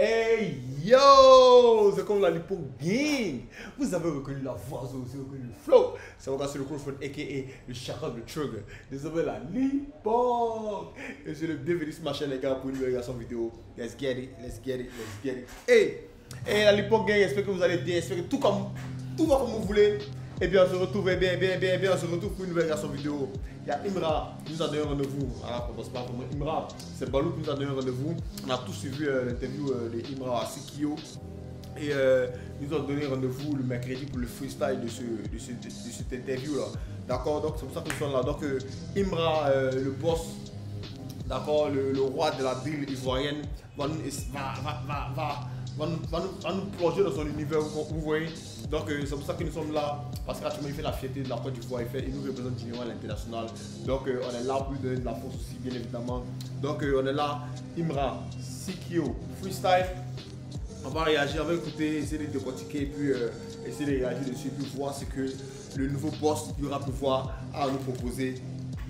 Hey yo, c'est comme la Lipo Gang. Vous avez reconnu la voix, vous avez reconnu le flow. C'est encore sur le microphone, a.k.a. le chacal de Trigger. Désormais la Lipo. Et je le bienvenue sur ma chaîne les gars pour une nouvelle version vidéo. Let's get it, let's get it, let's get it. Hey, la Lipo Gang, j'espère que vous allez bien, j'espère que tout va comme vous voulez. Et bien on se retrouve, on se retrouve pour une nouvelle version vidéo. Il y a Imra qui nous a donné un rendez-vous. Alors, on commence pas vraiment Imra, c'est Balou qui nous a donné un rendez-vous. On a tous suivi l'interview de Imra à Sikio. Et nous ont donné rendez-vous le mercredi pour le freestyle de cette interview là. D'accord, donc c'est pour ça que nous sommes là. Donc Imra, le boss, d'accord, le roi de la drill ivoirienne, va nous plonger dans son univers, vous voyez. Donc c'est pour ça que nous sommes là, parce qu'actuellement il fait la fierté de la Côte d'Ivoire, il nous représente dignement à l'international. Donc on est là pour lui donner de la force aussi, bien évidemment. Donc on est là, Imra, Sikio, freestyle. On va réagir, on va écouter, essayer de décortiquer et puis essayer de réagir dessus, puis voir ce que le nouveau boss du rap pouvoir a à nous proposer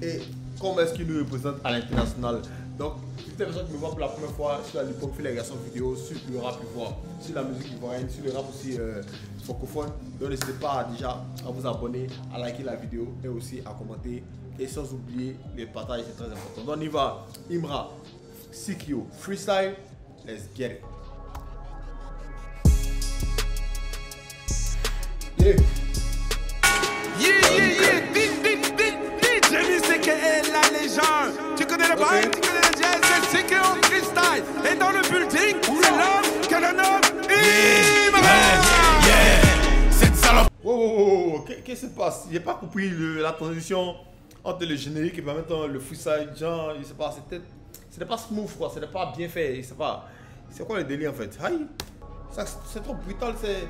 et comment est-ce qu'il nous représente à l'international. Donc, toutes les personnes qui me voient pour la première fois sur la Lipo fait les réactions vidéo sur le rap ivoire, sur la musique ivoirienne, sur le rap aussi francophone. Donc, n'hésitez pas déjà à vous abonner, à liker la vidéo et aussi à commenter. Et sans oublier les partages, c'est très important. Donc, on y va. Imra, Sikio, freestyle, let's get it. Yeah. La légende, tu connais le bail, tu connais le jazz, c'est Sikio freestyle. Et dans le building, c'est l'homme que l'on nomme Imra. Cette salope. Wow. Qu'est-ce qui se passe? J'ai pas compris la transition entre le générique et maintenant le freestyle. Genre, je sais pas, c'était pas smooth quoi, c'était pas bien fait, je sais pas. C'est quoi le délire en fait? Aïe, c'est trop brutal, c'est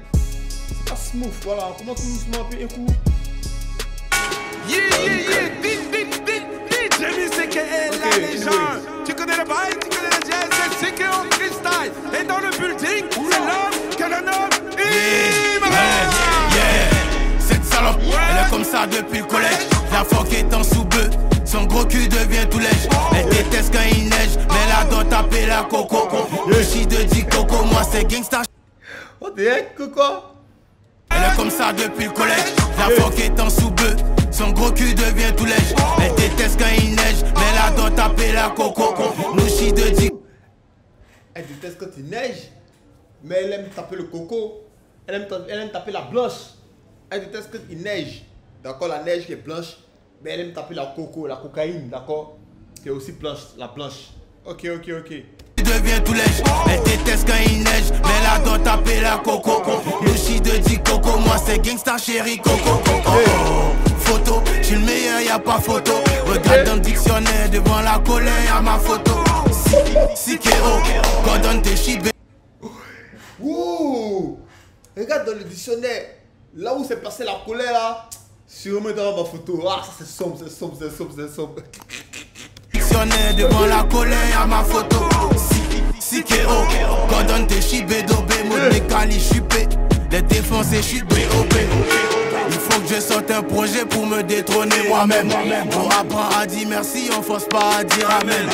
pas smooth, voilà. On commence tout doucement, puis un coup. La légende, tu connais le bail, tu connais le jazz, c'est Sikio freestyle. Et dans le building, c'est l'homme que l'on nomme Imra. Cette salope, elle est comme ça depuis le collège. La phoque étant sous bœuf, son gros cul devient tout lèche. Elle déteste quand il neige, mais elle adore taper la coco. Le chi de dit coco, moi c'est gangsta. What the heck, quoi? Elle est comme ça depuis le collège. La phoque étant sous bœuf, son gros cul devient tout lèche. Elle déteste quand il neige, mais elle adore taper la coco. Le chi de dit. Elle déteste quand il neige, mais elle aime taper le coco. Elle aime taper la blanche. Elle déteste quand il neige. D'accord, la neige qui est blanche, mais elle aime taper la coco, la cocaïne, d'accord, qui est aussi blanche, la blanche. Ok. Devient tout lèche. Elle déteste quand il neige, mais elle adore taper la coco. Le chi de dit coco, moi c'est gangsta chéri coco. Photo, je suis le meilleur, y'a pas photo. Regarde dans le dictionnaire, devant la colère, y'a ma photo. Sikio, Gordon de Chibé. Ouh, regarde dans le dictionnaire, là où s'est passé la colère là, sûrement dans ma photo. Ah, ça c'est sombre. Dictionnaire, devant la colère, y'a ma photo. Sikio, Gordon de Chibé, Dobé, Moudé, Kali, Chupé. Les défenses, je suis B.O.B. Il faut que je sorte un projet pour me détrôner moi-même. On apprend à dire merci, on force pas à dire amen.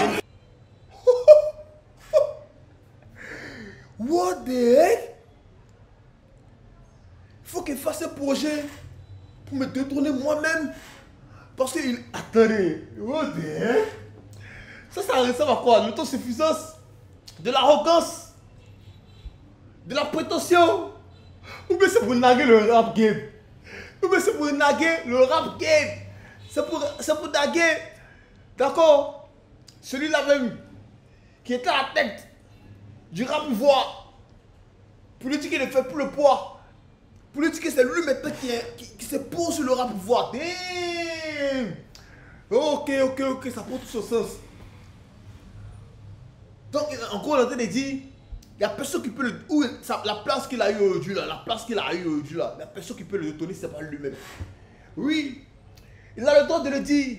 What the heck? Il faut qu'il fasse un projet pour me détourner moi-même. Parce qu'il... Attendez, what the heck? Ça ressemble à quoi? L'autosuffisance? De l'arrogance? De la prétention? Ou bien c'est pour naguer le rap game? Ou bien c'est pour naguer le rap game? C'est pour naguer, d'accord, celui-là même qui était à la tête du rap ivoire. Pour lui dire qu'il est fait pour le poids. Pour lui dire que c'est lui maintenant qui se pose sur le rap ivoire. Damn. Ok, ça prend tout son sens. Donc en gros on est en train de dire, il n'y a personne qui peut le... la place qu'il a eu aujourd'hui là, la personne qui peut le détonner, c'est pas lui-même. Oui, il a le droit de le dire.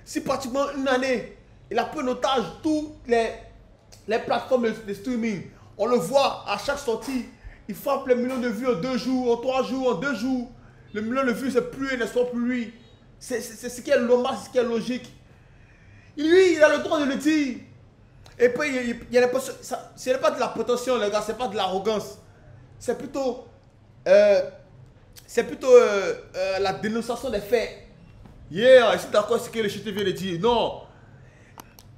Si pratiquement une année, il a pris en otage toutes les plateformes de streaming. On le voit à chaque sortie, il frappe les millions de vues en 2 jours, en 3 jours, en 2 jours. Le million de vues, c'est plus un espoir pour lui. C'est ce qui est normal, c'est ce qui est logique. Lui, il a le droit de le dire. Et puis, il y a l'impression, ce n'est pas de la prétention, les gars, c'est pas de l'arrogance. C'est plutôt, la dénonciation des faits. Yeah, je suis d'accord avec ce que le chute vient de dire. Non.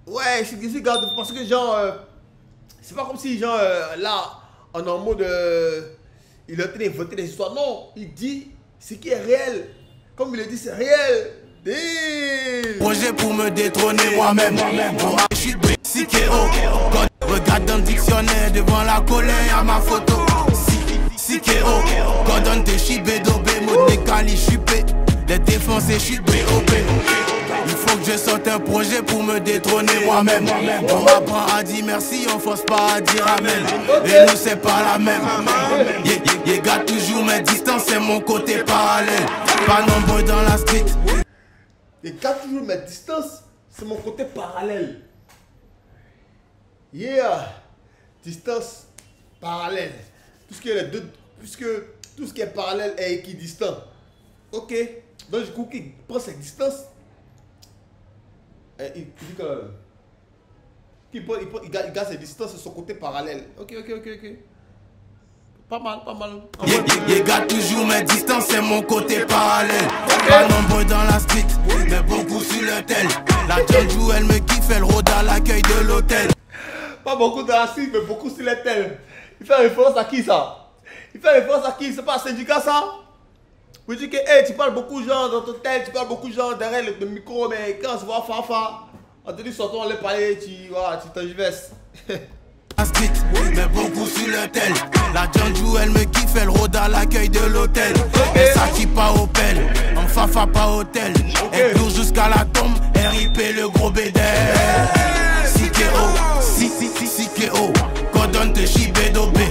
Ouais, je suis garde parce que genre, c'est pas comme si genre, là, on est en mode, il est en train d'inventer des histoires. Non, il dit ce qui est réel. Comme il le dit, c'est réel. Projet pour me détrôner moi-même. Je suis Sikeo. Regarde dans le dictionnaire devant la colère à ma photo. Sikeo. Gordon te Shibedobé, mode Kali chupé. Les défenses et chute BOP. Il faut que je sorte un projet pour me détrôner moi-même. On m'apprend à dire merci, on force pas à dire amen. Et nous c'est pas la même. Les gars toujours mes distances, c'est mon côté parallèle. Pas nombreux dans la street. Les gars toujours mes distances, c'est mon côté parallèle. Yeah, distance parallèle. Tout ce qui est les deux, puisque tout ce qui est parallèle est équidistant. Ok. Donc du coup, il prend cette distance. Et il dit que il garde ses distances sur son côté parallèle. Ok. Pas mal. Les gars toujours mes distances, c'est mon côté parallèle. Pas nombreux dans la street, mais beaucoup sur le tel. La Janjou elle me kiffe, elle rôde à l'accueil de l'hôtel. Pas beaucoup dans la street, mais beaucoup sur le tel. Il fait référence à qui ça? Il fait référence à qui? C'est pas un syndicat ça? Vous dites que hey, tu parles beaucoup de gens dans ton tel, tu parles beaucoup de gens derrière le micro, mais quand on se voit fafa, on te dit sortons, on les parler, tu t'enjivesses. La street, mais beaucoup sur le tel. La Janjou elle me kiffe, elle rôde à l'accueil de l'hôtel. Elle s'acquitte pas au pelle, en fafa pas hôtel. Elle court jusqu'à la tombe, RIP le gros bédel. Sikeo, Gordon te Shibedobé.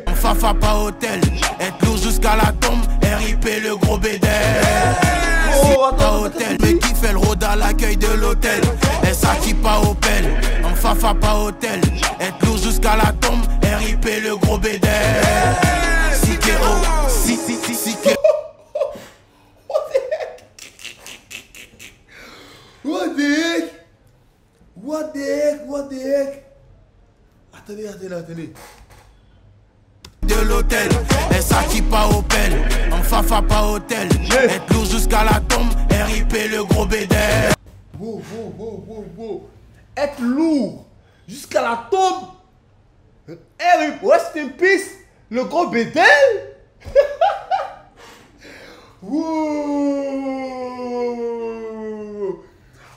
En fafa pas hôtel, elle court jusqu'à la tombe, RIP le gros bédel. Pas hôtel, me kiffe, elle rôde à l'accueil de l'hôtel. Elle s'acquitte pas au pelle, en fafa pas hôtel. Elle court jusqu'à la tombe, RIP le gros bédel. Sikeo. What the heck? Attendez. De l'hôtel, elle s'acquitte pas au pelle, en fafa pas hôtel. Elle court jusqu'à la tombe, RIP le gros bédel. Wow. Être lourd jusqu'à la tombe. Rest in peace, le gros bédel. Wow.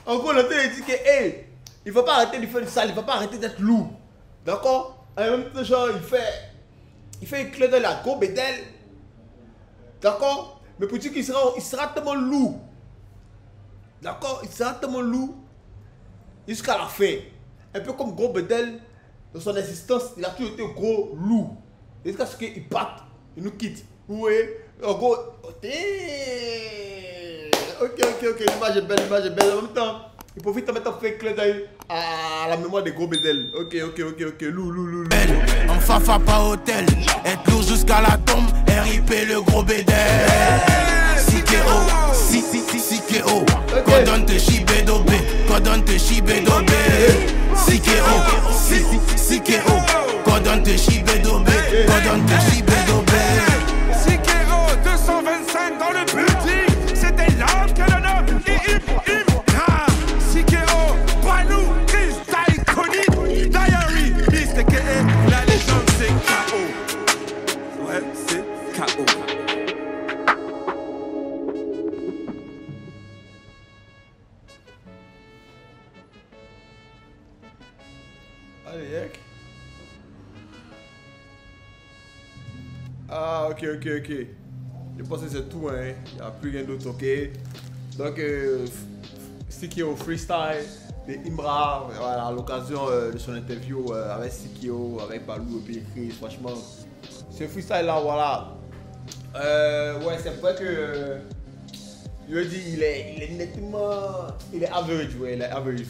En gros, l'auteur dit que hey, il ne faut pas arrêter de faire du sale, il ne faut pas arrêter d'être lourd. D'accord? En même temps, genre, il fait éclairer dans la gros bédel. D'accord? Mais pour dire qu'il sera tellement lourd. D'accord? Il sera tellement lourd jusqu'à la fin. Un peu comme gros bédel, dans son existence, il a toujours été gros lourd. Jusqu'à ce qu'il parte, il nous quitte. Vous voyez? En gros, ok, l'image est belle. En même temps, il profite en mettant un clin d'œil à la mémoire des gros bédels. Ok, lourd. En fafa pas hôtel, elle court jusqu'à la tombe, RIP le gros bédel. Sikeo, Gordon te Shibedobé, Sikeo, Gordon te Shibedobé. Sikeo 225 dans le building, c'était l'homme que le nomme. Sikeo, Panou, Freestyle, Connie, Diary, Mr. K.E. La légende c'est K.O. Ouais, c'est K.O. Allez, Yek. Ah, ok. Je pense que c'est tout, hein. Il n'y a plus rien d'autre, ok. Donc, Sikeo Freestyle de Imbra, voilà, à l'occasion de son interview avec Sikeo, avec Balou et Chris, franchement, ce freestyle là, voilà. Ouais, c'est vrai que je dis, il est nettement, il est average, ouais, il est average,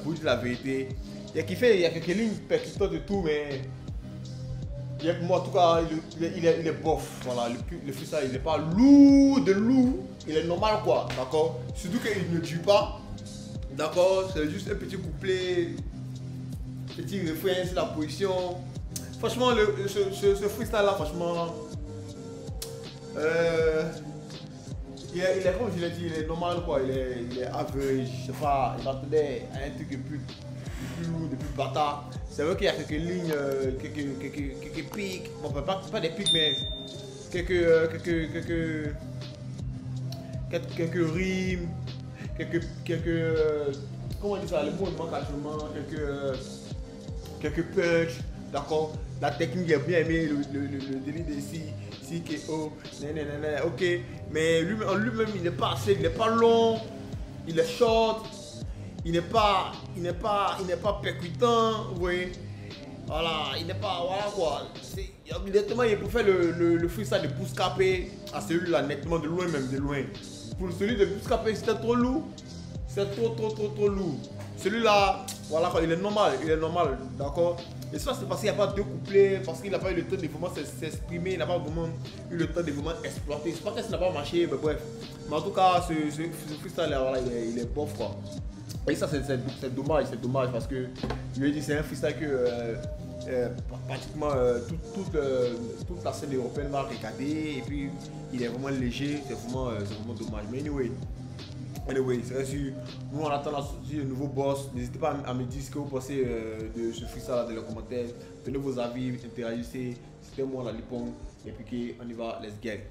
pour dire la vérité. Il y a quelques lignes percutantes et tout, mais moi en tout cas, il est bof, voilà, le freestyle, il n'est pas lourd, il est normal quoi, d'accord. Surtout qu'il ne tue pas, d'accord, c'est juste un petit couplet petit refrain sur la position. Franchement, ce freestyle là, franchement, il est comme je l'ai dit, il est normal quoi, il est average, je sais pas, il attendait à un truc plus lourd, de plus bâtard. C'est vrai qu'il y a quelques lignes, quelques pics, bon pas des pics mais quelques rimes, comment on dit ça, le mot manque actuellement, quelques punch, d'accord. La technique est bien aimée, le délire de CKO, ok, mais en lui-même il n'est pas assez, il n'est pas long, il est short, il n'est pas percutant, oui. Voilà, il n'est pas, voilà quoi. Nettement, il peut faire le freestyle de Bouscapé à celui-là, nettement de loin même, de loin. Pour celui de Bouscapé, c'était trop lourd, c'est trop lourd. Celui-là, voilà quoi, il est normal, d'accord. Et ça c'est parce qu'il n'y a pas deux couplets, parce qu'il n'a pas eu le temps de vraiment s'exprimer, il n'a pas vraiment eu le temps de vraiment exploiter. C'est pas que ça n'a pas marché, mais bref. Mais en tout cas, ce freestyle là, voilà, il est bof quoi. Et ça c'est dommage parce que je lui ai dit c'est un freestyle que pratiquement toute la scène européenne va regarder et puis il est vraiment léger, c'est vraiment dommage. Mais anyway, c'est sûr, nous on attend la sortie de nouveau boss. N'hésitez pas à me dire ce que vous pensez de ce freestyle dans les commentaires. Donnez vos avis, interagissez. C'était moi la Lipong et puis on y va, let's get it.